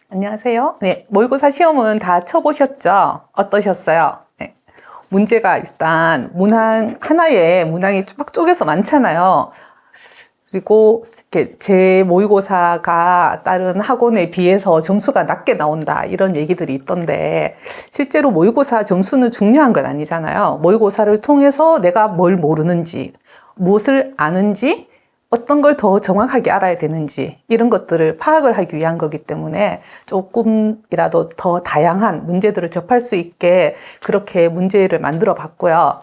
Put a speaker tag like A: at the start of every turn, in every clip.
A: 안녕하세요. 네, 모의고사 시험은 다 쳐보셨죠? 어떠셨어요? 네, 문제가 일단 하나에 문항이 막 쪼개서 많잖아요. 그리고 이렇게 제 모의고사가 다른 학원에 비해서 점수가 낮게 나온다 이런 얘기들이 있던데, 실제로 모의고사 점수는 중요한 건 아니잖아요. 모의고사를 통해서 내가 뭘 모르는지, 무엇을 아는지, 어떤 걸 더 정확하게 알아야 되는지 이런 것들을 파악을 하기 위한 거기 때문에 조금이라도 더 다양한 문제들을 접할 수 있게 그렇게 문제를 만들어 봤고요.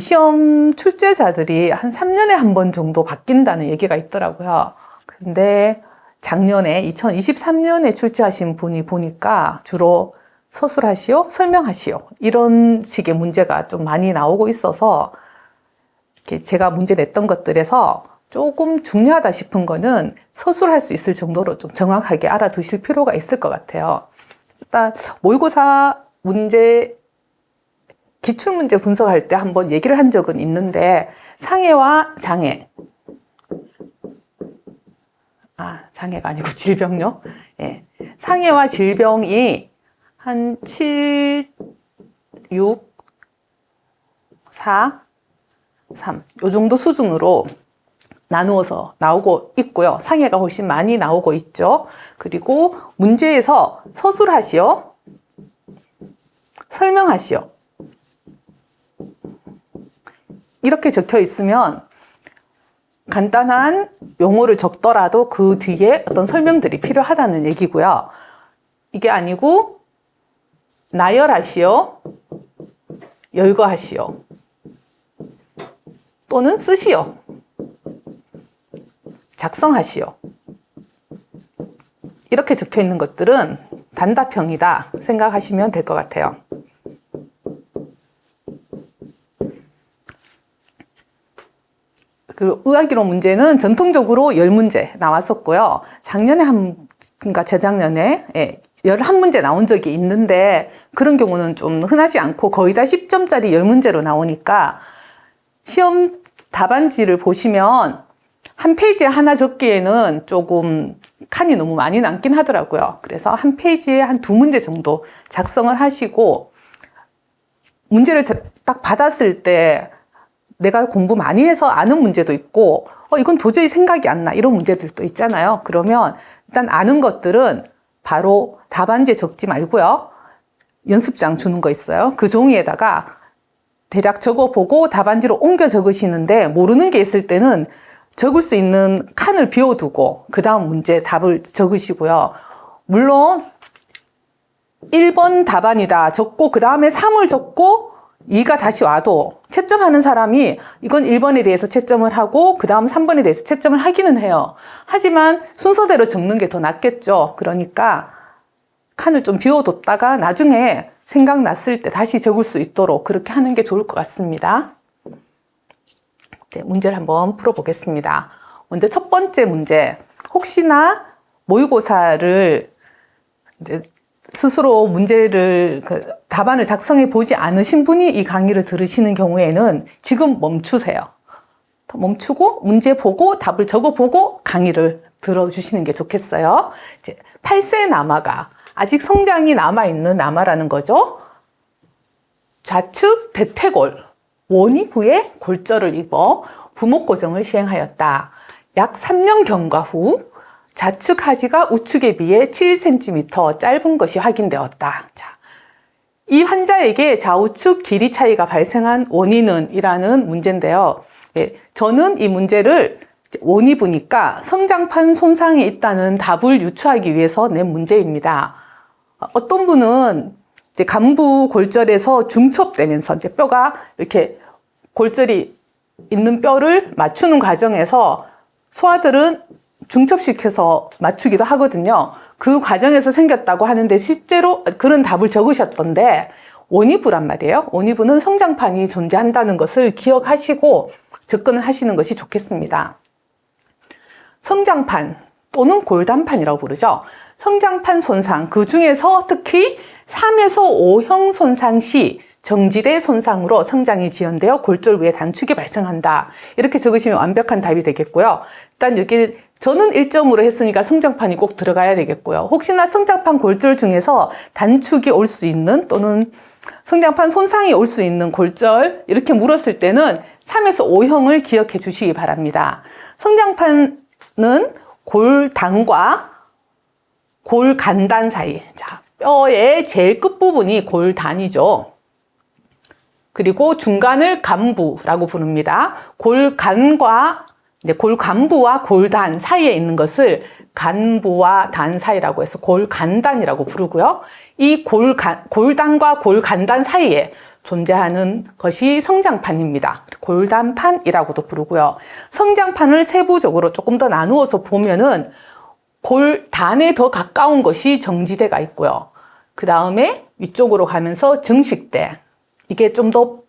A: 시험 출제자들이 한 3년에 한 번 정도 바뀐다는 얘기가 있더라고요. 근데 작년에 2023년에 출제하신 분이 보니까 주로 서술하시오, 설명하시오 이런 식의 문제가 좀 많이 나오고 있어서 제가 문제 냈던 것들에서 조금 중요하다 싶은 거는 서술할 수 있을 정도로 좀 정확하게 알아두실 필요가 있을 것 같아요. 일단 모의고사 문제, 기출문제 분석할 때 한번 얘기를 한 적은 있는데, 상해와 장애, 장애가 아니고 질병요. 예. 상해와 질병이 한 7, 6, 4, 3, 요 정도 수준으로 나누어서 나오고 있고요. 상해가 훨씬 많이 나오고 있죠. 그리고 문제에서 서술하시오, 설명하시오 이렇게 적혀 있으면 간단한 용어를 적더라도 그 뒤에 어떤 설명들이 필요하다는 얘기고요. 이게 아니고 나열하시오, 열거하시오 또는 쓰시오, 작성하시오 이렇게 적혀 있는 것들은 단답형이다 생각하시면 될 것 같아요. 그 의학이론 문제는 전통적으로 10문제 나왔었고요. 작년에 그러니까 재작년에 11문제 나온 적이 있는데, 그런 경우는 좀 흔하지 않고 거의 다 10점짜리 10문제로 나오니까 시험 답안지를 보시면 한 페이지에 하나 적기에는 조금 칸이 너무 많이 남긴 하더라고요. 그래서 한 페이지에 한 2문제 정도 작성을 하시고, 문제를 딱 받았을 때 내가 공부 많이 해서 아는 문제도 있고, 이건 도저히 생각이 안 나 이런 문제들도 있잖아요. 그러면 일단 아는 것들은 바로 답안지에 적지 말고요, 연습장 주는 거 있어요. 그 종이에다가 대략 적어보고 답안지로 옮겨 적으시는데, 모르는 게 있을 때는 적을 수 있는 칸을 비워두고 그 다음 문제 답을 적으시고요. 물론 1번 답안이다 적고 그 다음에 3을 적고 2가 다시 와도 채점하는 사람이 이건 1번에 대해서 채점을 하고 그 다음 3번에 대해서 채점을 하기는 해요. 하지만 순서대로 적는 게 더 낫겠죠. 그러니까 칸을 좀 비워뒀다가 나중에 생각났을 때 다시 적을 수 있도록 그렇게 하는 게 좋을 것 같습니다. 네, 문제를 한번 풀어보겠습니다. 먼저 첫 번째 문제. 혹시나 모의고사를 이제 스스로 문제를 답안을 작성해 보지 않으신 분이 이 강의를 들으시는 경우에는 지금 멈추세요. 멈추고 문제 보고 답을 적어보고 강의를 들어주시는 게 좋겠어요. 이제 8세 남아가 아직 성장이 남아있는 남아라는 거죠. 좌측 대퇴골 원위부에 골절을 입어 부목고정을 시행하였다. 약 3년 경과 후 좌측 하지가 우측에 비해 7cm 짧은 것이 확인되었다. 자, 이 환자에게 좌우측 길이 차이가 발생한 원인은? 이라는 문제인데요. 저는 이 문제를 원위부니까 성장판 손상이 있다는 답을 유추하기 위해서 낸 문제입니다. 어떤 분은 이제 간부 골절에서 중첩되면서 이제 뼈가 이렇게 골절이 있는 뼈를 맞추는 과정에서 소아들은 중첩시켜서 맞추기도 하거든요. 그 과정에서 생겼다고 하는데 실제로 그런 답을 적으셨던데 원위부란 말이에요. 원위부는 성장판이 존재한다는 것을 기억하시고 접근을 하시는 것이 좋겠습니다. 성장판 또는 골단판이라고 부르죠. 성장판 손상, 그 중에서 특히 3에서 5형 손상 시 정지대 손상으로 성장이 지연되어 골절 위에 단축이 발생한다. 이렇게 적으시면 완벽한 답이 되겠고요. 일단 여기 저는 1점으로 했으니까 성장판이 꼭 들어가야 되겠고요. 혹시나 성장판 골절 중에서 단축이 올 수 있는 또는 성장판 손상이 올 수 있는 골절 이렇게 물었을 때는 3에서 5형을 기억해 주시기 바랍니다. 성장판은 골단과 골간단 사이. 자, 뼈의 제일 끝부분이 골단이죠. 그리고 중간을 간부라고 부릅니다. 골간부와 골단 사이에 있는 것을 간부와 단 사이라고 해서 골간단이라고 부르고요. 이 골단과 골간단 사이에 존재하는 것이 성장판입니다. 골단판이라고도 부르고요. 성장판을 세부적으로 조금 더 나누어서 보면은 골단에 더 가까운 것이 정지대가 있고요. 그 다음에 위쪽으로 가면서 증식대, 이게 좀 더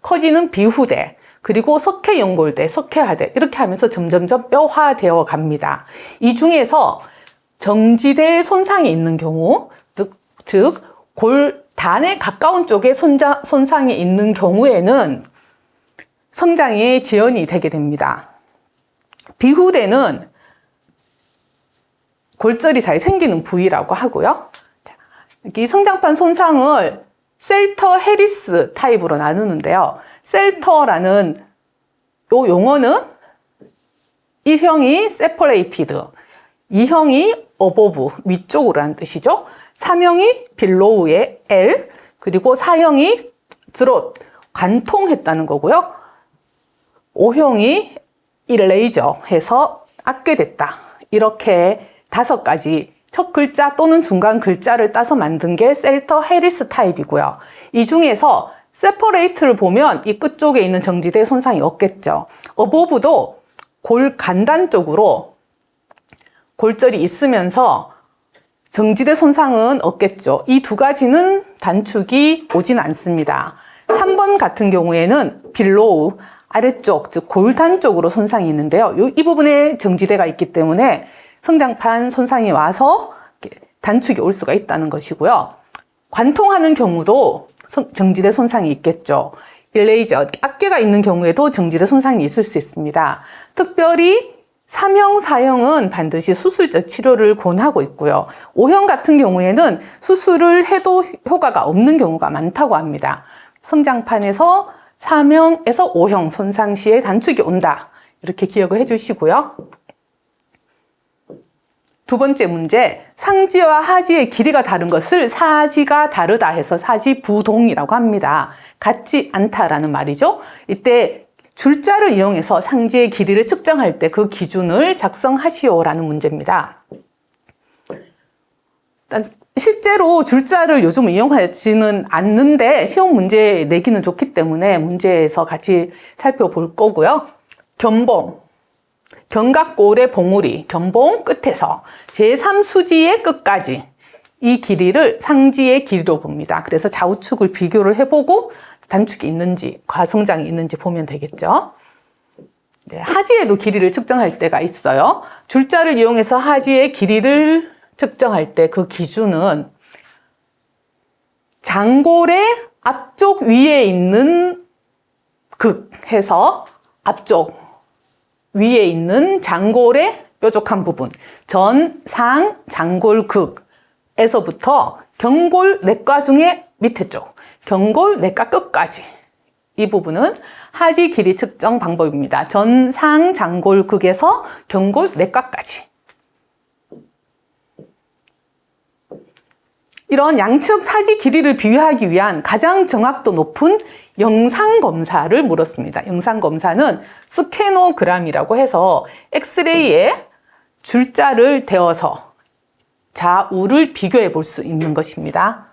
A: 커지는 비후대, 그리고 석회연골대, 석회하대 이렇게 하면서 점점점 뼈화되어 갑니다. 이 중에서 정지대에 손상이 있는 경우, 즉 골단에 가까운 쪽에 손상이 있는 경우에는 성장에 지연이 되게 됩니다. 비후대는 골절이 잘 생기는 부위라고 하고요. 자, 이 성장판 손상을 셀터 해리스 타입으로 나누는데요. 셀터라는 요 용어는 1형이 separated, 2형이 above, 위쪽으로라는 뜻이죠. 3형이 below의 L, 그리고 4형이 throat, 관통했다는 거고요. 5형이 erasure 해서 악괴됐다. 이렇게 5가지 첫 글자 또는 중간 글자를 따서 만든 게 셀터 해리스 타입이고요. 이 중에서 separate를 보면 이 끝쪽에 있는 정지대 손상이 없겠죠. above도 골간단 쪽으로 골절이 있으면서 정지대 손상은 없겠죠. 이 2가지는 단축이 오진 않습니다. 3번 같은 경우에는 below, 아래쪽, 즉 골단 쪽으로 손상이 있는데요. 이 부분에 정지대가 있기 때문에 성장판 손상이 와서 단축이 올 수가 있다는 것이고요. 관통하는 경우도 정지대 손상이 있겠죠. 일레이저, 악괴가 있는 경우에도 정지대 손상이 있을 수 있습니다. 특별히 3형, 4형은 반드시 수술적 치료를 권하고 있고요. 5형 같은 경우에는 수술을 해도 효과가 없는 경우가 많다고 합니다. 성장판에서 3형에서 5형 손상 시에 단축이 온다. 이렇게 기억을 해주시고요. 2번째 문제, 상지와 하지의 길이가 다른 것을 사지가 다르다 해서 사지부동이라고 합니다. 같지 않다라는 말이죠. 이때 줄자를 이용해서 상지의 길이를 측정할 때 그 기준을 작성하시오라는 문제입니다. 실제로 줄자를 요즘 이용하지는 않는데 시험 문제 내기는 좋기 때문에 문제에서 같이 살펴볼 거고요. 견봉. 견갑골의 봉우리, 견봉 끝에서 제3수지의 끝까지 이 길이를 상지의 길이로 봅니다. 그래서 좌우측을 비교를 해보고 단축이 있는지, 과성장이 있는지 보면 되겠죠. 네, 하지에도 길이를 측정할 때가 있어요. 줄자를 이용해서 하지의 길이를 측정할 때 그 기준은 장골의 앞쪽 위에 있는 극 해서 앞쪽 위에 있는 장골의 뾰족한 부분, 전, 상, 장골, 극에서부터 경골 내과 중에 밑에 쪽, 경골 내과 끝까지 이 부분은 하지 길이 측정 방법입니다. 전, 상, 장골, 극에서 경골 내과까지. 이런 양측 사지 길이를 비교하기 위한 가장 정확도 높은 영상검사를 물었습니다. 영상검사는 스캐노그램이라고 해서 엑스레이에 줄자를 대어서 좌우를 비교해 볼 수 있는 것입니다.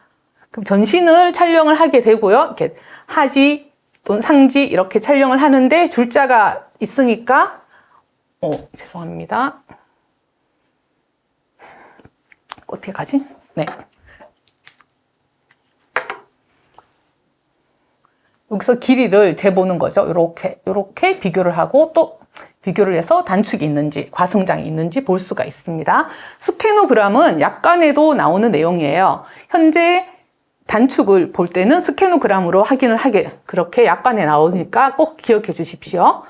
A: 그럼 전신을 촬영을 하게 되고요. 이렇게 하지 또는 상지 이렇게 촬영을 하는데 줄자가 있으니까 죄송합니다. 어떻게 가지? 네. 여기서 길이를 재보는 거죠. 이렇게 비교를 하고 또 비교를 해서 단축이 있는지 과성장이 있는지 볼 수가 있습니다. 스캐노그램은 약관에도 나오는 내용이에요. 현재 단축을 볼 때는 스캐노그램으로 확인을 하게 그렇게 약관에 나오니까 꼭 기억해 주십시오.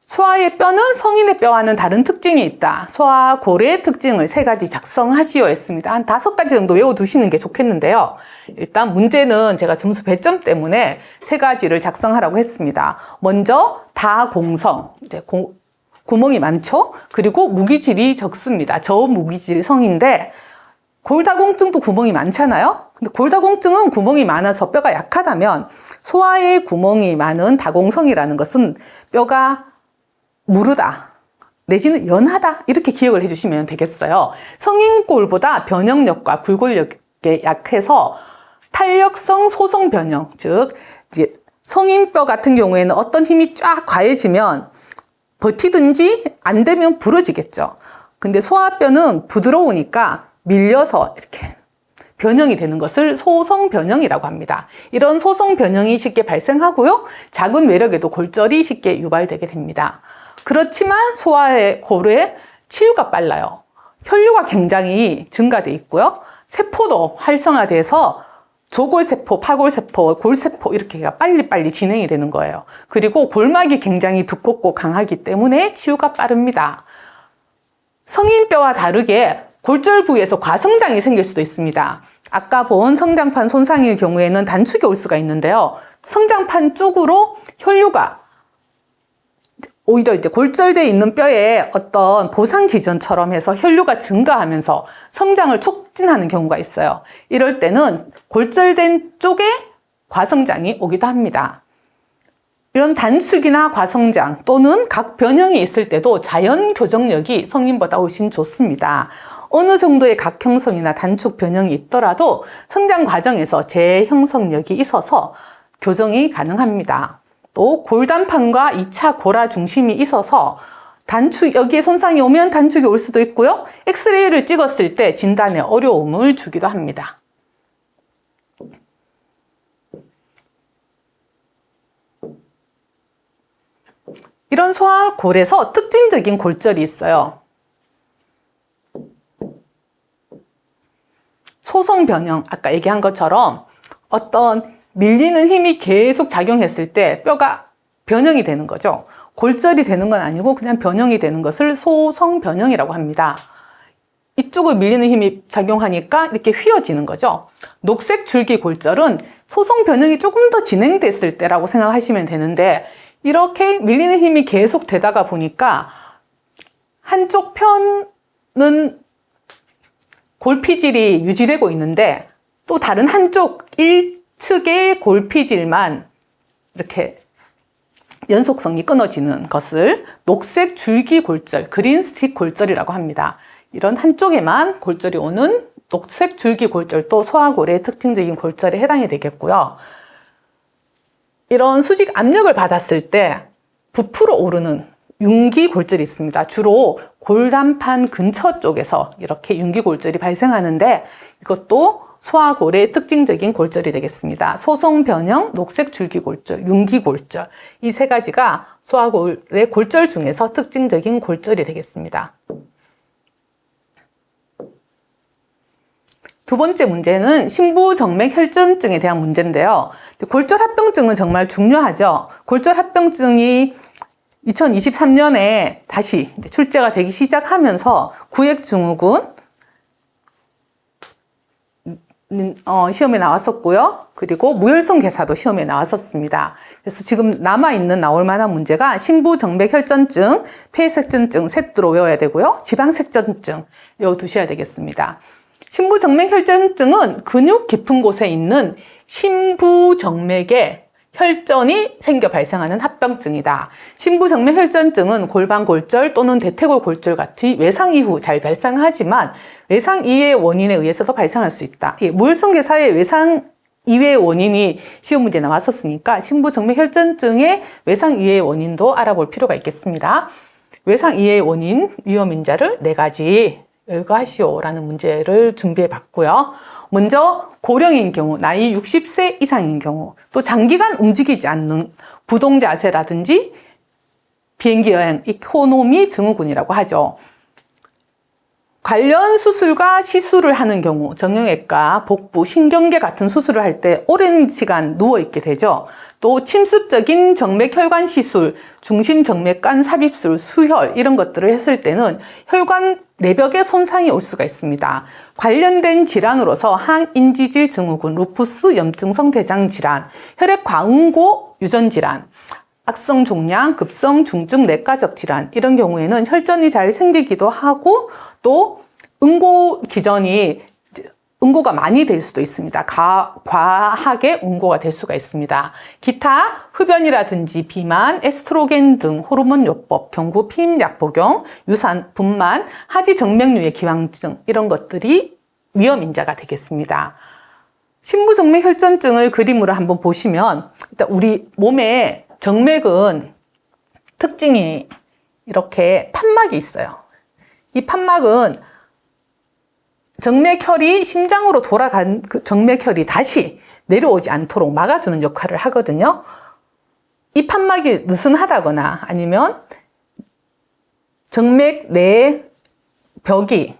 A: 소아의 뼈는 성인의 뼈와는 다른 특징이 있다. 소아 고래의 특징을 3가지 작성하시오 했습니다. 한 5가지 정도 외워두시는 게 좋겠는데요. 일단 문제는 제가 점수 배점 때문에 3가지를 작성하라고 했습니다. 먼저 다공성, 이제 구멍이 많죠. 그리고 무기질이 적습니다. 저무기질 성인데 골다공증도 구멍이 많잖아요. 근데 골다공증은 구멍이 많아서 뼈가 약하다면 소아의 구멍이 많은 다공성이라는 것은 뼈가 무르다 내지는 연하다 이렇게 기억을 해주시면 되겠어요. 성인골보다 변형력과 굴골력에 약해서 탄력성 소성 변형, 즉 성인뼈 같은 경우에는 어떤 힘이 쫙 가해지면 버티든지 안 되면 부러지겠죠. 근데 소아뼈는 부드러우니까 밀려서 이렇게 변형이 되는 것을 소성 변형이라고 합니다. 이런 소성 변형이 쉽게 발생하고요. 작은 외력에도 골절이 쉽게 유발되게 됩니다. 그렇지만 소아의 고래에 치유가 빨라요. 혈류가 굉장히 증가돼 있고요. 세포도 활성화돼서 조골세포, 파골세포, 골세포 이렇게 빨리빨리 진행이 되는 거예요. 그리고 골막이 굉장히 두껍고 강하기 때문에 치유가 빠릅니다. 성인뼈와 다르게 골절 부위에서 과성장이 생길 수도 있습니다. 아까 본 성장판 손상일 경우에는 단축이 올 수가 있는데요. 성장판 쪽으로 혈류가 오히려 이제 골절되어 있는 뼈에 어떤 보상 기전처럼 해서 혈류가 증가하면서 성장을 촉진하는 경우가 있어요. 이럴 때는 골절된 쪽에 과성장이 오기도 합니다. 이런 단축이나 과성장 또는 각 변형이 있을 때도 자연 교정력이 성인보다 훨씬 좋습니다. 어느 정도의 각형성이나 단축 변형이 있더라도 성장 과정에서 재형성력이 있어서 교정이 가능합니다. 또 골단판과 2차 고라 중심이 있어서 여기에 손상이 오면 단축이 올 수도 있고요. 엑스레이를 찍었을 때 진단에 어려움을 주기도 합니다. 이런 소아골에서 특징적인 골절이 있어요. 소성 변형, 아까 얘기한 것처럼 어떤 밀리는 힘이 계속 작용했을 때 뼈가 변형이 되는 거죠. 골절이 되는 건 아니고 그냥 변형이 되는 것을 소성 변형이라고 합니다. 이쪽을 밀리는 힘이 작용하니까 이렇게 휘어지는 거죠. 녹색 줄기 골절은 소성 변형이 조금 더 진행됐을 때라고 생각하시면 되는데 이렇게 밀리는 힘이 계속 되다가 보니까 한쪽 편은 골피질이 유지되고 있는데 또 다른 한쪽 측의 골피질만 이렇게 연속성이 끊어지는 것을 녹색 줄기 골절, 그린 스틱 골절이라고 합니다. 이런 한쪽에만 골절이 오는 녹색 줄기 골절도 소아골의 특징적인 골절에 해당이 되겠고요. 이런 수직 압력을 받았을 때 부풀어 오르는 융기 골절이 있습니다. 주로 골단판 근처 쪽에서 이렇게 융기 골절이 발생하는데 이것도 소아골의 특징적인 골절이 되겠습니다. 소성 변형, 녹색 줄기 골절, 융기 골절 이 3가지가 소아골의 골절 중에서 특징적인 골절이 되겠습니다. 두 번째 문제는 심부정맥 혈전증에 대한 문제인데요. 골절 합병증은 정말 중요하죠. 골절 합병증이 2023년에 다시 출제가 되기 시작하면서 구획증후군 시험에 나왔었고요. 그리고 무혈성 괴사도 시험에 나왔었습니다. 그래서 지금 남아있는 나올 만한 문제가 심부정맥 혈전증, 폐색전증 세트로 외워야 되고요. 지방색전증 외워두셔야 되겠습니다. 심부정맥 혈전증은 근육 깊은 곳에 있는 심부정맥에 혈전이 생겨 발생하는 합병증이다. 심부정맥 혈전증은 골반 골절 또는 대퇴골 골절 같이 외상 이후 잘 발생하지만 외상 이외의 원인에 의해서도 발생할 수 있다. 무혈성 괴사의 외상 이외의 원인이 시험 문제에 나왔었으니까 심부정맥 혈전증의 외상 이외의 원인도 알아볼 필요가 있겠습니다. 외상 이외의 원인 위험 인자를 4가지 열거하시오라는 문제를 준비해 봤고요. 먼저 고령인 경우, 나이 60세 이상인 경우, 또 장기간 움직이지 않는 부동 자세라든지 비행기 여행, 이코노미 증후군이라고 하죠. 관련 수술과 시술을 하는 경우 정형외과, 복부, 신경계 같은 수술을 할 때 오랜 시간 누워있게 되죠. 또 침습적인 정맥혈관 시술, 중심정맥관 삽입술, 수혈 이런 것들을 했을 때는 혈관 내벽에 손상이 올 수가 있습니다. 관련된 질환으로서 항인지질 증후군, 루푸스, 염증성 대장질환, 혈액 과응고 유전질환, 악성 종양, 급성 중증 내과적 질환 이런 경우에는 혈전이 잘 생기기도 하고 또 응고 기전이 응고가 많이 될 수도 있습니다. 과하게 응고가 될 수가 있습니다. 기타 흡연이라든지 비만, 에스트로겐 등 호르몬 요법, 경구 피임약 복용, 유산, 분만, 하지 정맥류의 기왕증 이런 것들이 위험 인자가 되겠습니다. 심부정맥 혈전증을 그림으로 한번 보시면 일단 우리 몸에 정맥은 특징이 이렇게 판막이 있어요. 이 판막은 정맥혈이 심장으로 돌아간 그 정맥혈이 다시 내려오지 않도록 막아주는 역할을 하거든요. 이 판막이 느슨하다거나 아니면 정맥 내 벽이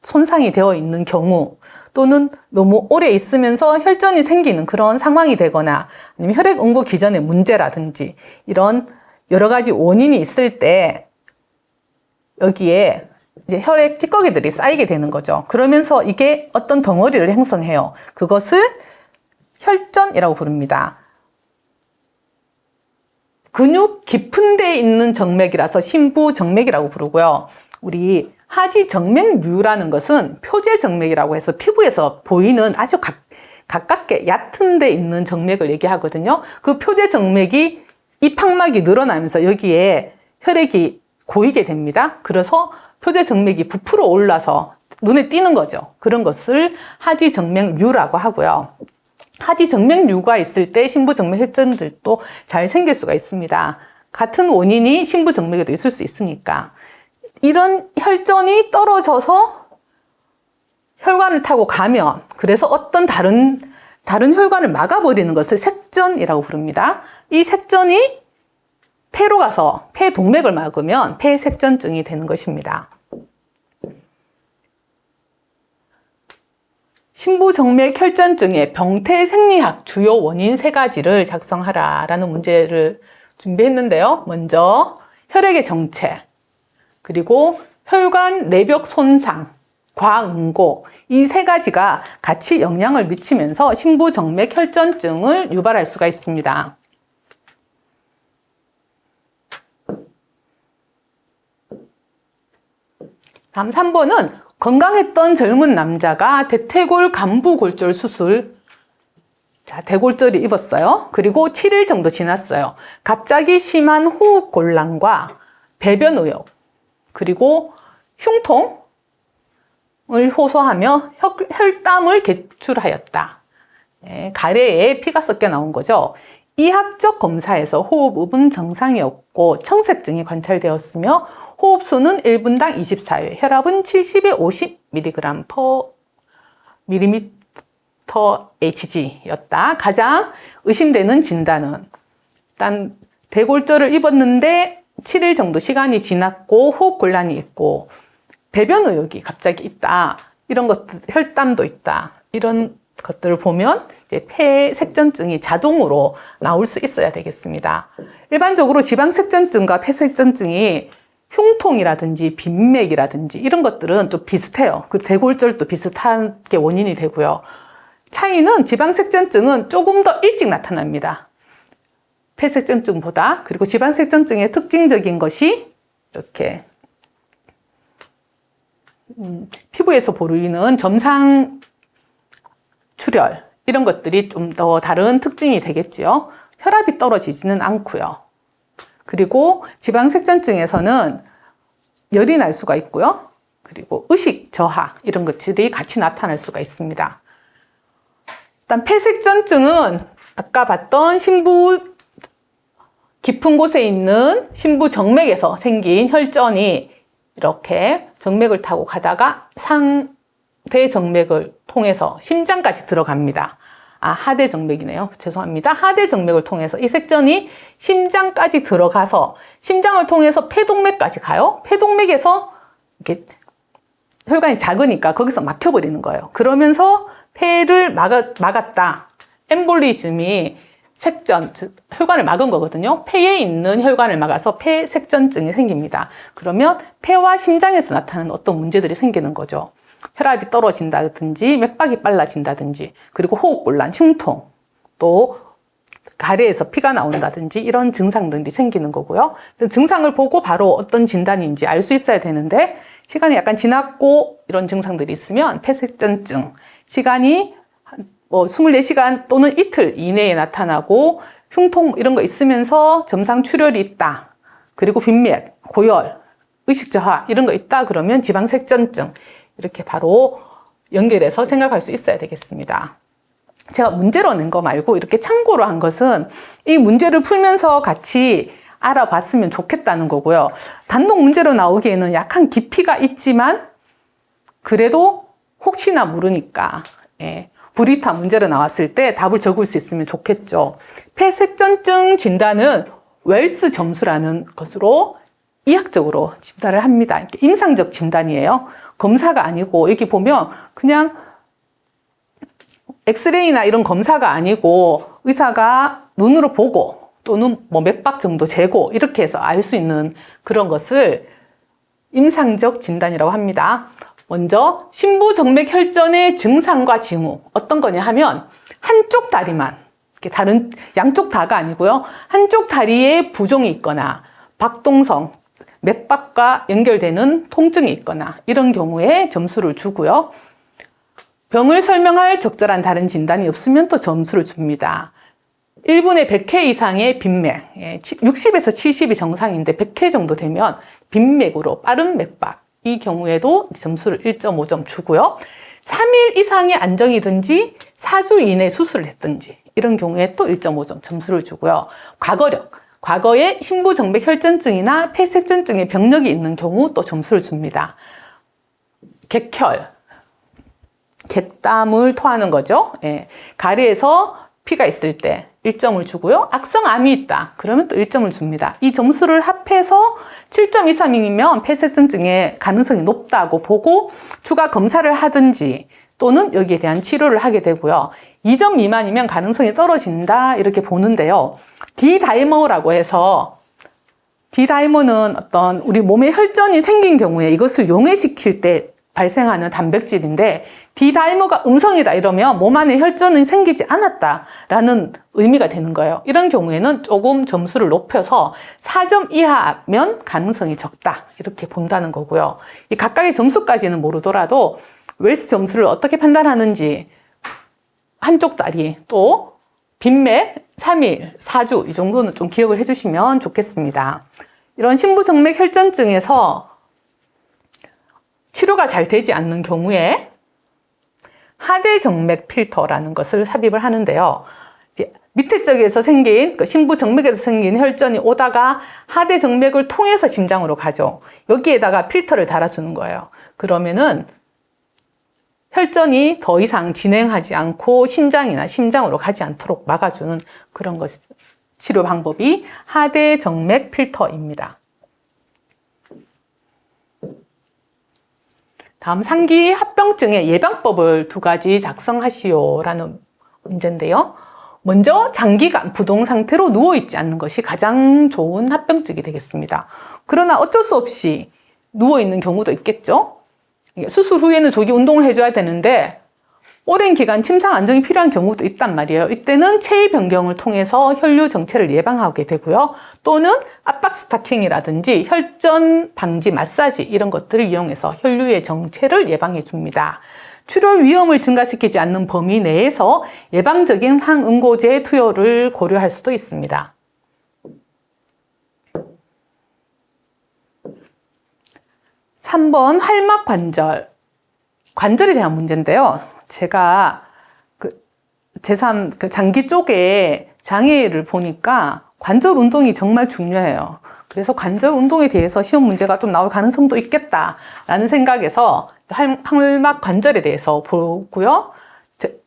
A: 손상이 되어 있는 경우 또는 너무 오래 있으면서 혈전이 생기는 그런 상황이 되거나 아니면 혈액 응고 기전의 문제라든지 이런 여러 가지 원인이 있을 때 여기에 이제 혈액 찌꺼기들이 쌓이게 되는 거죠. 그러면서 이게 어떤 덩어리를 형성해요. 그것을 혈전이라고 부릅니다. 근육 깊은 데에 있는 정맥이라서 심부정맥이라고 부르고요. 우리 하지 정맥류라는 것은 표제 정맥이라고 해서 피부에서 보이는 아주 가깝게 얕은 데 있는 정맥을 얘기하거든요. 그 표제 정맥이 이 판막이 늘어나면서 여기에 혈액이 고이게 됩니다. 그래서 표제 정맥이 부풀어 올라서 눈에 띄는 거죠. 그런 것을 하지 정맥류라고 하고요. 하지 정맥류가 있을 때 심부정맥 혈전들도 잘 생길 수가 있습니다. 같은 원인이 심부정맥에도 있을 수 있으니까. 이런 혈전이 떨어져서 혈관을 타고 가면 그래서 어떤 다른 혈관을 막아버리는 것을 색전이라고 부릅니다. 이 색전이 폐로 가서 폐동맥을 막으면 폐색전증이 되는 것입니다. 심부정맥 혈전증의 병태 생리학 주요 원인 3가지를 작성하라라는 문제를 준비했는데요. 먼저 혈액의 정체, 그리고 혈관 내벽 손상, 과응고 이 3가지가 같이 영향을 미치면서 심부정맥 혈전증을 유발할 수가 있습니다. 다음 3번은 건강했던 젊은 남자가 대퇴골 간부골절 수술, 자, 대골절이 입었어요. 그리고 7일 정도 지났어요. 갑자기 심한 호흡 곤란과 배변 의욕, 그리고 흉통을 호소하며 혈담을 개출하였다. 네, 가래에 피가 섞여 나온 거죠. 이학적 검사에서 호흡은 정상이었고 청색증이 관찰되었으며 호흡수는 1분당 24회, 혈압은 70에 50mg/mmHg였다. 가장 의심되는 진단은 일단 대골절을 입었는데 7일 정도 시간이 지났고 호흡 곤란이 있고 배변 의욕이 갑자기 있다. 이런 것들, 혈담도 있다. 이런 것들을 보면 이제 폐색전증이 자동으로 나올 수 있어야 되겠습니다. 일반적으로 지방색전증과 폐색전증이 흉통이라든지 빈맥이라든지 이런 것들은 좀 비슷해요. 그 대골절도 비슷하게 원인이 되고요. 차이는 지방색전증은 조금 더 일찍 나타납니다. 폐색전증보다. 그리고 지방색전증의 특징적인 것이 이렇게 피부에서 보이는 점상 출혈 이런 것들이 좀 더 다른 특징이 되겠지요. 혈압이 떨어지지는 않고요. 그리고 지방색전증에서는 열이 날 수가 있고요. 그리고 의식 저하 이런 것들이 같이 나타날 수가 있습니다. 일단 폐색전증은 아까 봤던 심부 깊은 곳에 있는 심부정맥에서 생긴 혈전이 이렇게 정맥을 타고 가다가 상대정맥을 통해서 심장까지 들어갑니다. 하대정맥이네요. 죄송합니다. 하대정맥을 통해서 이 색전이 심장까지 들어가서 심장을 통해서 폐동맥까지 가요. 폐동맥에서 이렇게 혈관이 작으니까 거기서 막혀버리는 거예요. 그러면서 폐를 막았다. 엠볼리즘이 색전, 즉 혈관을 막은 거거든요. 폐에 있는 혈관을 막아서 폐색전증이 생깁니다. 그러면 폐와 심장에서 나타나는 어떤 문제들이 생기는 거죠. 혈압이 떨어진다든지 맥박이 빨라진다든지 그리고 호흡곤란, 흉통, 또 가래에서 피가 나온다든지 이런 증상들이 생기는 거고요. 증상을 보고 바로 어떤 진단인지 알 수 있어야 되는데 시간이 약간 지났고 이런 증상들이 있으면 폐색전증, 시간이 뭐 24시간 또는 이틀 이내에 나타나고 흉통 이런 거 있으면서 점상 출혈이 있다. 그리고 빈맥, 고열, 의식저하 이런 거 있다 그러면 지방색전증 이렇게 바로 연결해서 생각할 수 있어야 되겠습니다. 제가 문제로 낸 거 말고 이렇게 참고로 한 것은 이 문제를 풀면서 같이 알아봤으면 좋겠다는 거고요. 단독 문제로 나오기에는 약간 깊이가 있지만 그래도 혹시나 모르니까 불이타 문제로 나왔을 때 답을 적을 수 있으면 좋겠죠. 폐색전증 진단은 웰스 점수라는 것으로 의학적으로 진단을 합니다. 임상적 진단이에요. 검사가 아니고 여기 보면 그냥 엑스레이나 이런 검사가 아니고 의사가 눈으로 보고 또는 뭐 맥박 정도 재고 이렇게 해서 알 수 있는 그런 것을 임상적 진단이라고 합니다. 먼저 심부정맥 혈전의 증상과 징후 어떤 거냐 하면 한쪽 다리만 이렇게 다른 양쪽 다가 아니고요. 한쪽 다리에 부종이 있거나 박동성 맥박과 연결되는 통증이 있거나 이런 경우에 점수를 주고요. 병을 설명할 적절한 다른 진단이 없으면 또 점수를 줍니다. 1분에 100회 이상의 빈맥, 60에서 70이 정상인데 100회 정도 되면 빈맥으로 빠른 맥박, 이 경우에도 점수를 1.5점 주고요. 3일 이상의 안정이든지 4주 이내 수술을 했든지 이런 경우에 또 1.5점 점수를 주고요. 과거력, 과거에 심부정맥 혈전증이나 폐색전증의 병력이 있는 경우 또 점수를 줍니다. 객혈, 객담을 토하는 거죠. 가래에서 피가 있을 때 1점을 주고요. 악성암이 있다. 그러면 또 1점을 줍니다. 이 점수를 합해서 7점 이상이면 폐색전증의 가능성이 높다고 보고 추가 검사를 하든지 또는 여기에 대한 치료를 하게 되고요. 2점 미만이면 가능성이 떨어진다 이렇게 보는데요. 디다이머라고 해서 디다이머는 어떤 우리 몸에 혈전이 생긴 경우에 이것을 용해시킬 때 발생하는 단백질인데 디다이머가 음성이다 이러면 몸 안에 혈전은 생기지 않았다라는 의미가 되는 거예요. 이런 경우에는 조금 점수를 높여서 4점 이하면 가능성이 적다 이렇게 본다는 거고요. 이 각각의 점수까지는 모르더라도 웰스 점수를 어떻게 판단하는지 한쪽 다리 또 빈맥 3일, 4주 이 정도는 좀 기억을 해주시면 좋겠습니다. 이런 심부정맥 혈전증에서 치료가 잘 되지 않는 경우에 하대정맥 필터라는 것을 삽입을 하는데요. 이제 밑에 쪽에서 생긴 심부정맥에서 생긴 혈전이 오다가 하대정맥을 통해서 심장으로 가죠. 여기에다가 필터를 달아주는 거예요. 그러면은 혈전이 더 이상 진행하지 않고 신장이나 심장으로 가지 않도록 막아주는 그런 치료 방법이 하대정맥 필터입니다. 다음 상기 합병증의 예방법을 2가지 작성하시오라는 문제인데요. 먼저 장기간 부동 상태로 누워있지 않는 것이 가장 좋은 합병증이 되겠습니다. 그러나 어쩔 수 없이 누워있는 경우도 있겠죠. 수술 후에는 조기 운동을 해줘야 되는데 오랜 기간 침상 안정이 필요한 경우도 있단 말이에요. 이때는 체위 변경을 통해서 혈류 정체를 예방하게 되고요. 또는 압박 스타킹이라든지 혈전 방지 마사지 이런 것들을 이용해서 혈류의 정체를 예방해 줍니다. 출혈 위험을 증가시키지 않는 범위 내에서 예방적인 항응고제 투여를 고려할 수도 있습니다. 3번 활막 관절, 관절에 대한 문제인데요. 제가 제3 장기 쪽에 장애를 보니까 관절 운동이 정말 중요해요. 그래서 관절 운동에 대해서 시험 문제가 좀 나올 가능성도 있겠다라는 생각에서 활막 관절에 대해서 보고요.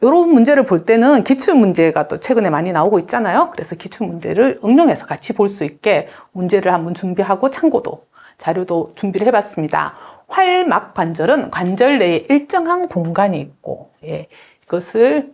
A: 이런 문제를 볼 때는 기출 문제가 또 최근에 많이 나오고 있잖아요. 그래서 기출 문제를 응용해서 같이 볼 수 있게 문제를 한번 준비하고 참고도 자료도 준비를 해봤습니다. 활막 관절은 관절 내에 일정한 공간이 있고, 예, 이것을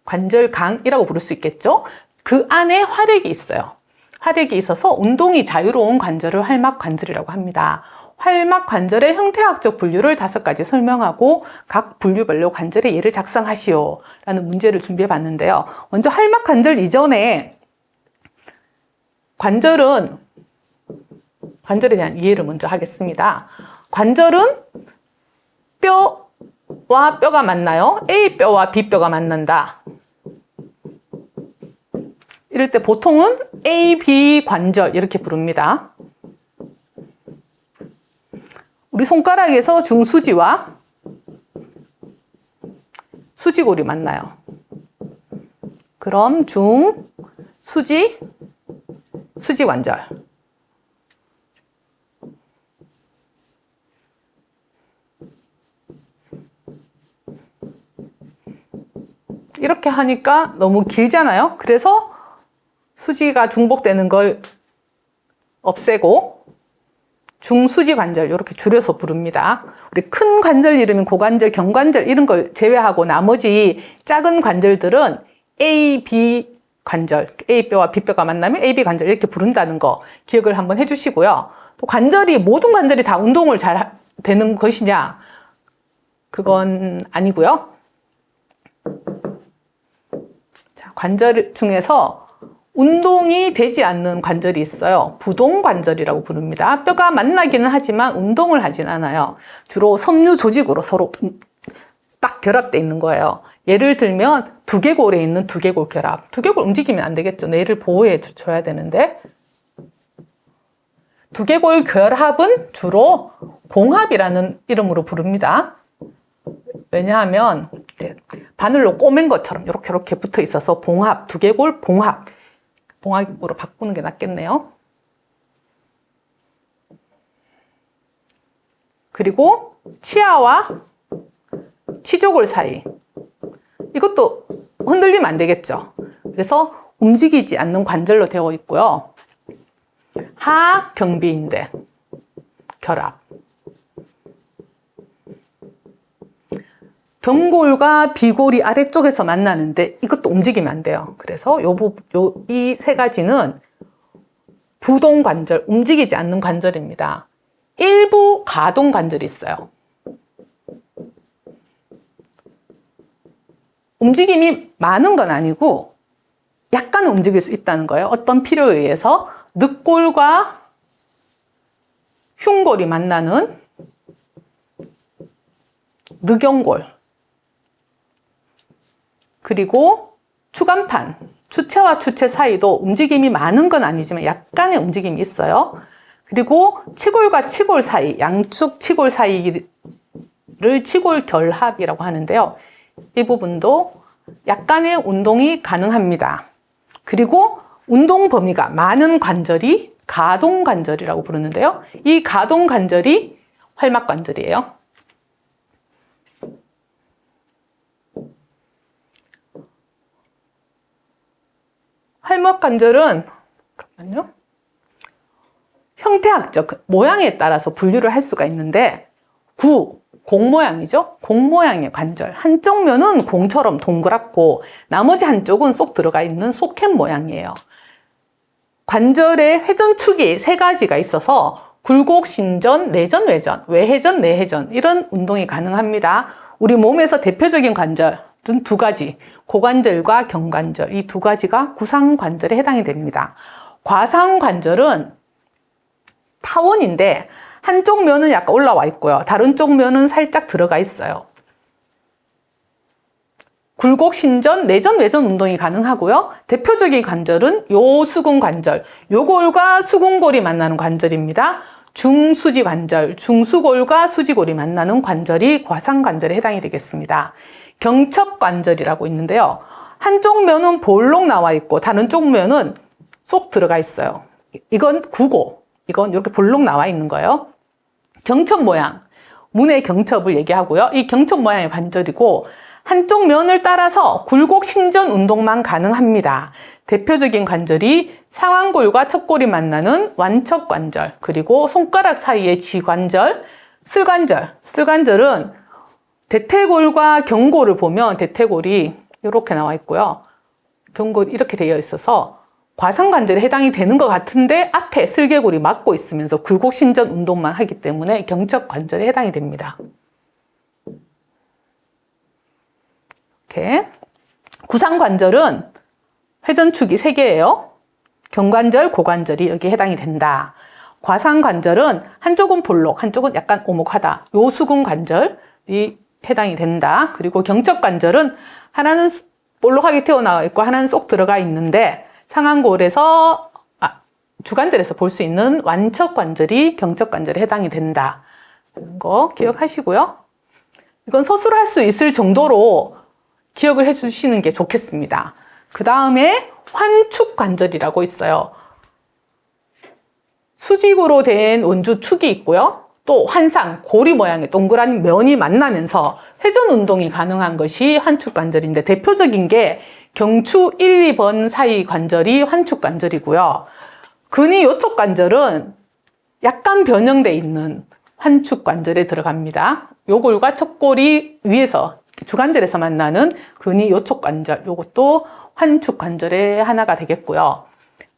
A: 관절강이라고 부를 수 있겠죠. 그 안에 활액이 있어요. 활액이 있어서 운동이 자유로운 관절을 활막 관절이라고 합니다. 활막 관절의 형태학적 분류를 5가지 설명하고 각 분류별로 관절의 예를 작성하시오 라는 문제를 준비해 봤는데요. 먼저 활막 관절 이전에 관절에 대한 이해를 먼저 하겠습니다. 관절은 뼈와 뼈가 만나요. A뼈와 B뼈가 만난다. 이럴 때 보통은 AB 관절 이렇게 부릅니다. 우리 손가락에서 중수지와 수지골이 만나요. 그럼 수지관절. 이렇게 하니까 너무 길잖아요. 그래서 수지가 중복되는 걸 없애고 중수지 관절 이렇게 줄여서 부릅니다. 우리 큰 관절 이름인 고관절, 경관절 이런 걸 제외하고 나머지 작은 관절들은 A, B 관절, A뼈와 B뼈가 만나면 AB 관절 이렇게 부른다는 거 기억을 한번 해주시고요. 또 모든 관절이 다 운동을 잘 되는 것이냐? 그건 아니고요. 자, 관절 중에서 운동이 되지 않는 관절이 있어요. 부동관절이라고 부릅니다. 뼈가 만나기는 하지만 운동을 하진 않아요. 주로 섬유 조직으로 서로 딱 결합되어 있는 거예요. 예를 들면 두개골에 있는 두개골 결합. 두개골 움직이면 안 되겠죠. 뇌를 보호해 줘야 되는데 두개골 결합은 주로 봉합이라는 이름으로 부릅니다. 왜냐하면 이제 바늘로 꼬맨 것처럼 이렇게 붙어 있어서 봉합, 두개골 봉합으로 바꾸는 게 낫겠네요. 그리고 치아와 치조골 사이. 이것도 흔들리면 안 되겠죠. 그래서 움직이지 않는 관절로 되어 있고요. 하경비인대 결합. 경골과 비골이 아래쪽에서 만나는데 이것도 움직이면 안 돼요. 그래서 이 세 가지는 부동관절, 움직이지 않는 관절입니다. 일부 가동관절이 있어요. 움직임이 많은 건 아니고 약간은 움직일 수 있다는 거예요. 어떤 필요에 의해서 늑골과 흉골이 만나는 늑연골, 그리고 추간판, 추체와 추체 사이도 움직임이 많은 건 아니지만 약간의 움직임이 있어요. 그리고 치골과 치골 사이, 양축 치골 사이를 치골 결합이라고 하는데요. 이 부분도 약간의 운동이 가능합니다. 그리고 운동 범위가 많은 관절이 가동관절이라고 부르는데요. 이 가동관절이 활막관절이에요. 활막관절은 잠깐만요. 형태학적 모양에 따라서 분류를 할 수가 있는데 공 모양이죠. 공 모양의 관절. 한쪽 면은 공처럼 동그랗고 나머지 한쪽은 쏙 들어가 있는 소켓 모양이에요. 관절의 회전축이 3가지가 있어서 굴곡, 신전, 내전, 외전, 외회전, 내회전 이런 운동이 가능합니다. 우리 몸에서 대표적인 관절은 2가지, 고관절과 경관절 이 2가지가 구상관절에 해당이 됩니다. 과상관절은 타원인데 한쪽 면은 약간 올라와 있고요. 다른 쪽 면은 살짝 들어가 있어요. 굴곡, 신전, 내전, 외전 운동이 가능하고요. 대표적인 관절은 요수근 관절, 요골과 수근골이 만나는 관절입니다. 중수지 관절, 중수골과 수지골이 만나는 관절이 과상관절에 해당이 되겠습니다. 경첩관절이라고 있는데요. 한쪽 면은 볼록 나와 있고 다른 쪽 면은 쏙 들어가 있어요. 이건 구고, 이건 이렇게 볼록 나와 있는 거예요. 경첩 모양, 문의 경첩을 얘기하고요. 이 경첩 모양의 관절이고 한쪽 면을 따라서 굴곡 신전 운동만 가능합니다. 대표적인 관절이 상완골과 척골이 만나는 완척관절, 그리고 손가락 사이의 지관절, 슬관절. 슬관절은 대퇴골과 경골을 보면 대퇴골이 이렇게 나와 있고요. 경골이 이렇게 되어 있어서 과상관절에 해당이 되는 것 같은데 앞에 슬개골이 막고 있으면서 굴곡 신전 운동만 하기 때문에 경척관절에 해당이 됩니다. 이렇게 구상관절은 회전축이 3개예요. 경관절, 고관절이 여기에 해당이 된다. 과상관절은 한쪽은 볼록, 한쪽은 약간 오목하다. 요 수근관절이 해당이 된다. 그리고 경척관절은 하나는 볼록하게 튀어나와 있고 하나는 쏙 들어가 있는데 상완골에서 주관절에서 볼 수 있는 완척관절이 경척관절에 해당이 된다. 이런 거 기억하시고요. 이건 서술을 할 수 있을 정도로 기억을 해주시는 게 좋겠습니다. 그 다음에 환축관절이라고 있어요. 수직으로 된 원주축이 있고요. 또 환상, 고리 모양의 동그란 면이 만나면서 회전 운동이 가능한 것이 환축관절인데 대표적인 게 경추 1, 2번 사이 관절이 환축관절이고요. 근위 요척관절은 약간 변형되어 있는 환축관절에 들어갑니다. 요골과 척골이 위에서 주관절에서 만나는 근위 요척관절, 요것도 환축관절의 하나가 되겠고요.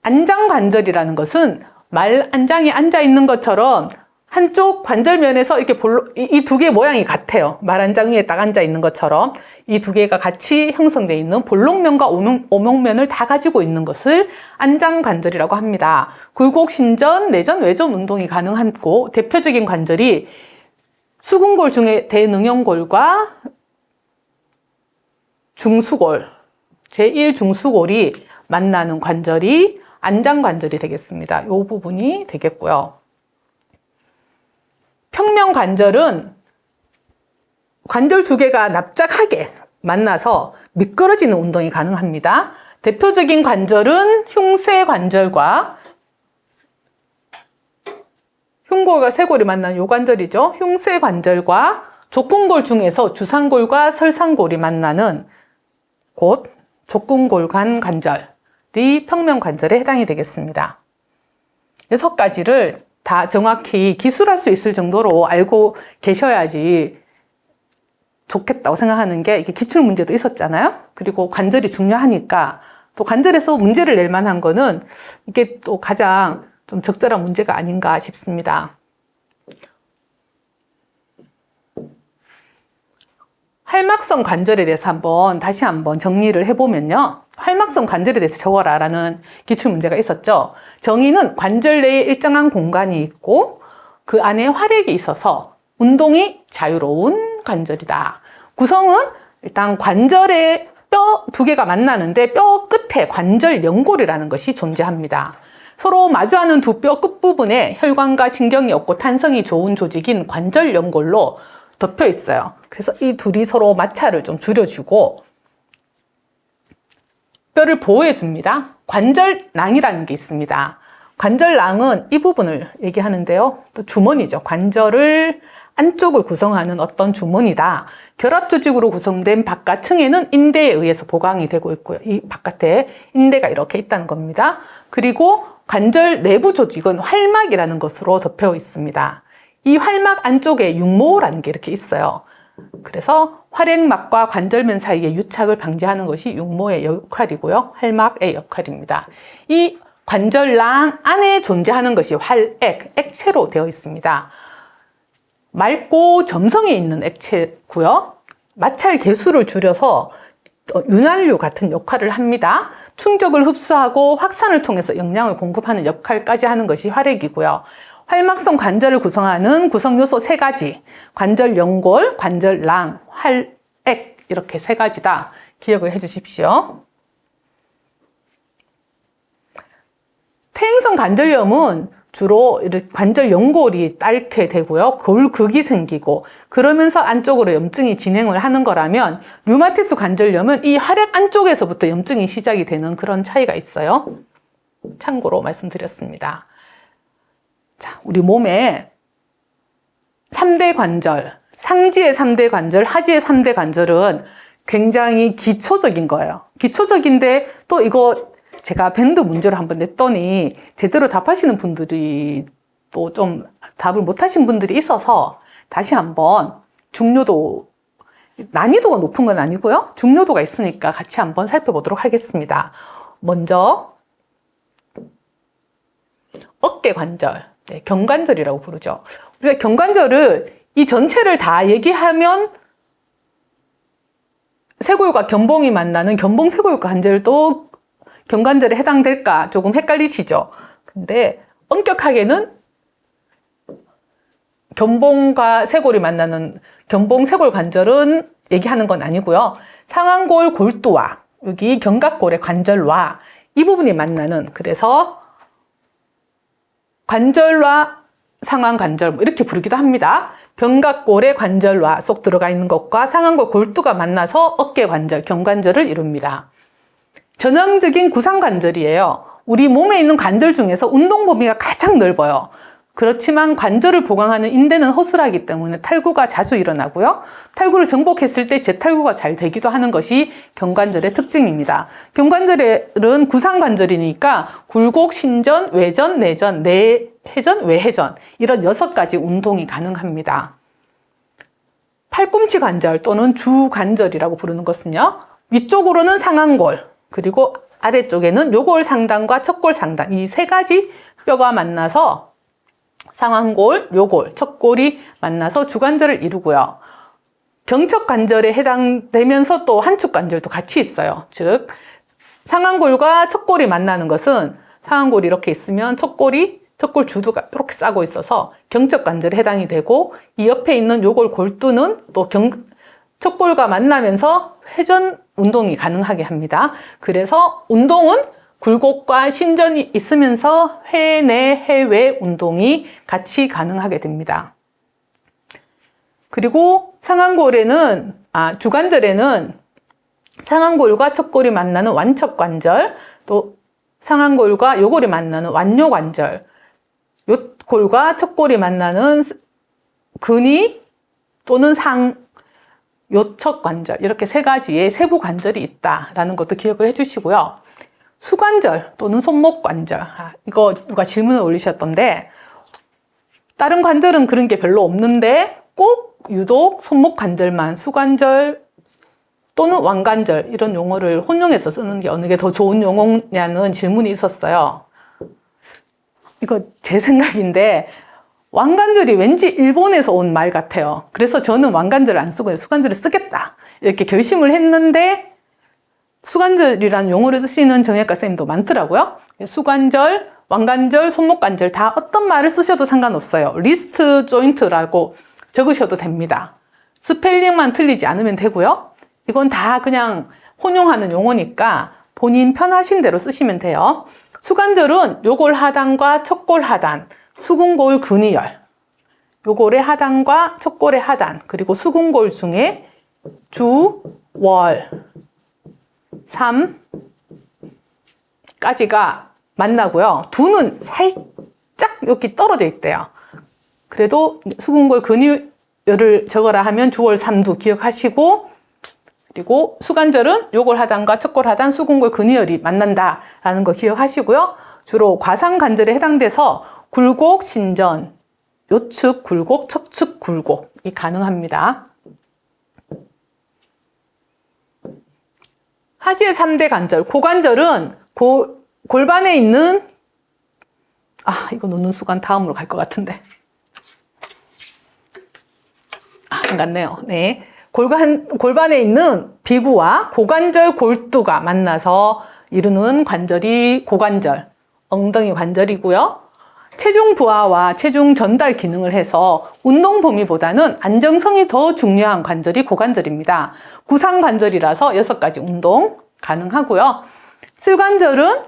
A: 안장관절이라는 것은 말 안장이 앉아 있는 것처럼 한쪽 관절면에서 이렇게 이 두 개 모양이 같아요. 말안장 위에 딱 앉아 있는 것처럼 이 두 개가 같이 형성되어 있는 볼록면과 오목면을 다 가지고 있는 것을 안장관절이라고 합니다. 굴곡신전, 내전, 외전 운동이 가능하고 대표적인 관절이 수근골 중에 대능형골과 중수골, 제1중수골이 만나는 관절이 안장관절이 되겠습니다. 이 부분이 되겠고요. 평면관절은 관절 두 개가 납작하게 만나서 미끄러지는 운동이 가능합니다. 대표적인 관절은 흉쇄관절과 흉골과 쇄골이 만나는 요 관절이죠. 흉쇄관절과 족근골 중에서 주상골과 설상골이 만나는 곳 족근골간 관절이 평면관절에 해당이 되겠습니다. 6가지를 다 정확히 기술할 수 있을 정도로 알고 계셔야지 좋겠다고 생각하는 게 이게 기출문제도 있었잖아요. 그리고 관절이 중요하니까 또 관절에서 문제를 낼 만한 거는 이게 또 가장 좀 적절한 문제가 아닌가 싶습니다. 활막성 관절에 대해서 다시 한번 정리를 해보면요. 활막성 관절에 대해서 적어라 라는 기출문제가 있었죠. 정의는 관절 내에 일정한 공간이 있고 그 안에 활액이 있어서 운동이 자유로운 관절이다. 구성은 일단 관절에 뼈 두 개가 만나는데 뼈 끝에 관절 연골이라는 것이 존재합니다. 서로 마주하는 두 뼈 끝부분에 혈관과 신경이 없고 탄성이 좋은 조직인 관절 연골로 덮여 있어요. 그래서 이 둘이 서로 마찰을 좀 줄여주고 뼈를 보호해 줍니다. 관절낭이라는 게 있습니다. 관절낭은 이 부분을 얘기하는데요. 또 주머니죠. 관절을 안쪽을 구성하는 어떤 주머니다. 결합조직으로 구성된 바깥층에는 인대에 의해서 보강이 되고 있고요. 이 바깥에 인대가 이렇게 있다는 겁니다. 그리고 관절 내부 조직은 활막이라는 것으로 덮여 있습니다. 이 활막 안쪽에 육모라는 게 이렇게 있어요. 그래서 활액막과 관절면 사이의 유착을 방지하는 것이 육모의 역할이고요. 활막의 역할입니다. 이 관절낭 안에 존재하는 것이 활액, 액체로 되어 있습니다. 맑고 점성이 있는 액체고요. 마찰 개수를 줄여서 윤활유 같은 역할을 합니다. 충격을 흡수하고 확산을 통해서 영양을 공급하는 역할까지 하는 것이 활액이고요. 활막성 관절을 구성하는 구성요소 3가지, 관절 연골, 관절낭, 활액 이렇게 3가지다. 기억을 해주십시오. 퇴행성 관절염은 주로 관절 연골이 닳게 되고요. 골극이 생기고 그러면서 안쪽으로 염증이 진행을 하는 거라면 류마티스 관절염은 이 활액 안쪽에서부터 염증이 시작이 되는 그런 차이가 있어요. 참고로 말씀드렸습니다. 자, 우리 몸에 3대 관절, 상지의 3대 관절, 하지의 3대 관절은 굉장히 기초적인 거예요. 기초적인데 또 이거 제가 밴드 문제로 한번 냈더니 제대로 답하시는 분들이 또 좀 답을 못 하신 분들이 있어서 다시 한번 중요도, 난이도가 높은 건 아니고요. 중요도가 있으니까 같이 한번 살펴보도록 하겠습니다. 먼저 어깨 관절, 네, 경관절이라고 부르죠. 우리가 경관절을 이 전체를 다 얘기하면 쇄골과 견봉이 만나는 견봉쇄골 관절도 경관절에 해당될까 조금 헷갈리시죠? 근데 엄격하게는 견봉과 쇄골이 만나는 견봉쇄골 관절은 얘기하는 건 아니고요. 상완골 골두와 여기 견갑골의 관절과 이 부분이 만나는, 그래서 관절과 상완관절 이렇게 부르기도 합니다. 견갑골의 관절과 쏙 들어가 있는 것과 상완골 골두가 만나서 어깨 관절, 견관절을 이룹니다. 전형적인 구상관절이에요. 우리 몸에 있는 관절 중에서 운동 범위가 가장 넓어요. 그렇지만 관절을 보강하는 인대는 허술하기 때문에 탈구가 자주 일어나고요. 탈구를 정복했을 때 재탈구가 잘 되기도 하는 것이 견관절의 특징입니다. 견관절은 구상관절이니까 굴곡, 신전, 외전, 내전, 내회전, 외회전 이런 6가지 운동이 가능합니다. 팔꿈치 관절 또는 주관절이라고 부르는 것은요. 위쪽으로는 상완골, 그리고 아래쪽에는 요골 상단과 척골 상단 이 3가지 뼈가 만나서 상완골, 요골, 척골이 만나서 주관절을 이루고요. 경척관절에 해당되면서 또 한축관절도 같이 있어요. 즉 상완골과 척골이 만나는 것은 상완골이 이렇게 있으면 척골 주두가 이렇게 싸고 있어서 경척관절에 해당이 되고, 이 옆에 있는 요골 골두는 또 척골과 만나면서 회전 운동이 가능하게 합니다. 그래서 운동은 굴곡과 신전이 있으면서 회내, 해외 운동이 같이 가능하게 됩니다. 그리고 주관절에는 상완골과 척골이 만나는 완척관절, 또 상완골과 요골이 만나는 완요관절, 요골과 척골이 만나는 근위 또는 요척관절 이렇게 3가지의 세부 관절이 있다라는 것도 기억을 해주시고요. 수관절 또는 손목관절, 이거 누가 질문을 올리셨던데, 다른 관절은 그런 게 별로 없는데 꼭 유독 손목관절만 수관절 또는 왕관절 이런 용어를 혼용해서 쓰는 게 어느 게 더 좋은 용어냐는 질문이 있었어요. 이거 제 생각인데 왕관절이 왠지 일본에서 온 말 같아요. 그래서 저는 왕관절을 안 쓰고 수관절을 쓰겠다 이렇게 결심을 했는데, 수관절이라는 용어를 쓰시는 정형외과 선생님도 많더라고요. 수관절, 왕관절, 손목관절 다 어떤 말을 쓰셔도 상관없어요. 리스트 조인트라고 적으셔도 됩니다. 스펠링만 틀리지 않으면 되고요. 이건 다 그냥 혼용하는 용어니까 본인 편하신 대로 쓰시면 돼요. 수관절은 요골 하단과 척골 하단, 수궁골 근위열, 요골의 하단과 척골의 하단, 그리고 수궁골 중에 주, 월, 3까지가 만나고요. 두는 살짝 여기 떨어져 있대요. 그래도 수궁골 근위열을 적어라 하면 주월 3두 기억하시고, 그리고 수관절은 요골 하단과 척골 하단, 수궁골 근위열이 만난다라는 거 기억하시고요. 주로 과상관절에 해당돼서 굴곡, 신전, 요측 굴곡, 척측 굴곡이 가능합니다. 하지의 3대 관절, 고관절은 골반에 있는, 이거 놓는 수관 다음으로 갈 것 같은데. 안 갔네요. 네. 골반에 있는 비구와 고관절 골두가 만나서 이루는 관절이 고관절, 엉덩이 관절이고요. 체중 부하와 체중 전달 기능을 해서 운동 범위보다는 안정성이 더 중요한 관절이 고관절입니다. 구상관절이라서 6가지 운동 가능하고요. 슬관절은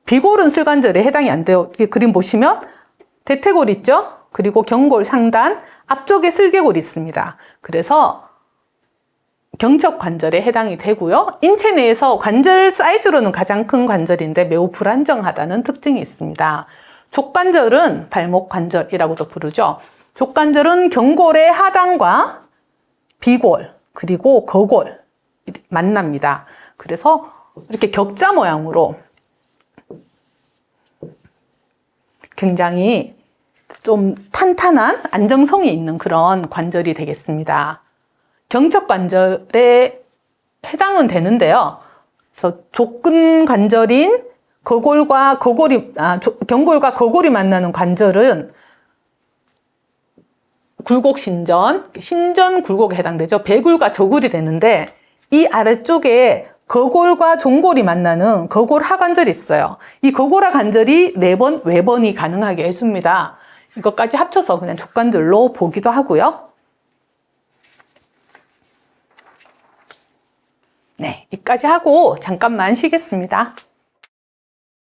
A: 비골은 슬관절에 해당이 안 돼요. 이 그림 보시면 대퇴골 있죠? 그리고 경골 상단 앞쪽에 슬개골이 있습니다. 그래서 경척관절에 해당이 되고요. 인체 내에서 관절 사이즈로는 가장 큰 관절인데 매우 불안정하다는 특징이 있습니다. 족관절은 발목관절이라고도 부르죠. 족관절은 경골의 하단과 비골, 그리고 거골 만납니다. 그래서 이렇게 격자 모양으로 굉장히 좀 탄탄한 안정성이 있는 그런 관절이 되겠습니다. 경적 관절에 해당은 되는데요. 그래서 족근 관절인 거골과 경골과 거골이 만나는 관절은 굴곡신전, 신전 굴곡에 해당되죠. 배굴과 저굴이 되는데 이 아래쪽에 거골과 종골이 만나는 거골 하관절이 있어요. 이 거골하 관절이 4번, 외번이 가능하게 해줍니다. 이것까지 합쳐서 그냥 족관절로 보기도 하고요. 네, 여기까지 하고 잠깐만 쉬겠습니다.